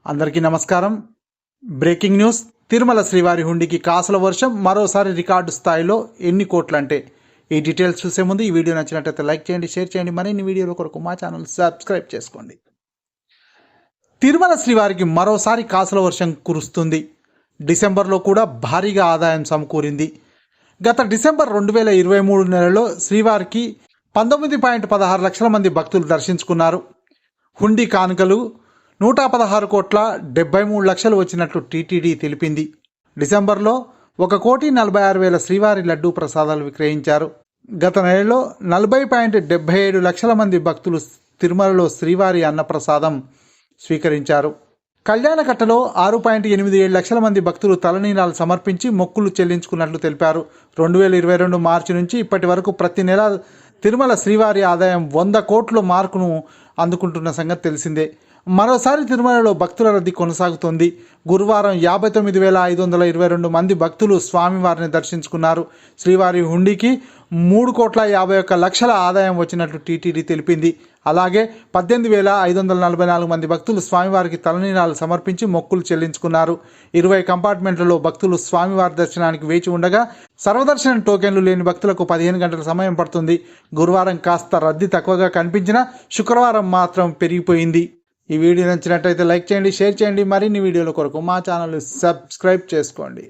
అందరికీ నమస్కారం. Breaking news. Tirumala శ్రీవారి హుండీకి కాసుల వర్షం మరోసారి రికార్డు స్థాయిలో ఎన్ని కోట్లంటే ఈ డీటెయిల్స్ చూసే ముందు ఈ వీడియో నచ్చినట్లయితే లైక్ చేయండి, షేర్ చేయండి. మరిన్ని వీడియోల కొరకు మా ఛానల్ సబ్స్క్రైబ్ చేసుకోండి. తిరుమల శ్రీవారికి మరోసారి కాసుల వర్షం కురుస్తుంది. డిసెంబర్లో కూడా భారీగా ఆదాయం సమకూరింది. గత డిసెంబర్ 2023 నెలలో శ్రీవారికి 19.16 లక్షల మంది భక్తులు దర్శించుకున్నారు. హుండీ కానుకలు 116,73 లక్షలు వచ్చినట్లు టీటీడీ తెలిపింది. డిసెంబర్లో 1,46,000 శ్రీవారి లడ్డూ ప్రసాదాలు విక్రయించారు. గత నెలలో 40.77 లక్షల మంది భక్తులు తిరుమలలో శ్రీవారి అన్నప్రసాదం స్వీకరించారు. కళ్యాణకట్టలో 6.87 లక్షల మంది భక్తులు తలనీలాలు సమర్పించి మొక్కులు చెల్లించుకున్నట్లు తెలిపారు. 2022 మార్చి నుంచి ఇప్పటి వరకు ప్రతి నెల తిరుమల శ్రీవారి ఆదాయం 100 కోట్ల మార్కును అందుకుంటున్న సంగతి తెలిసిందే. మరోసారి తిరుమలలో భక్తుల రద్దీ కొనసాగుతోంది. గురువారం 59,522 మంది భక్తులు స్వామివారిని దర్శించుకున్నారు. శ్రీవారి హుండీకి 3,51 లక్షల ఆదాయం వచ్చినట్లు టీటీడీ తెలిపింది. అలాగే 18,544 మంది భక్తులు స్వామివారికి తలనీలాలు సమర్పించి మొక్కులు చెల్లించుకున్నారు. 20 కంపార్ట్మెంట్లలో భక్తులు స్వామివారి దర్శనానికి వేచి ఉండగా సర్వదర్శనం టోకెన్లు లేని భక్తులకు 15 గంటల సమయం పడుతుంది. గురువారం కాస్త రద్దీ తక్కువగా కనిపించినా శుక్రవారం మాత్రం పెరిగిపోయింది. ఈ వీడియో నచ్చినట్టయితే లైక్ చేయండి, షేర్ చేయండి. మరిన్ని వీడియోల కొరకు మా ఛానల్ సబ్స్క్రైబ్ చేసుకోండి.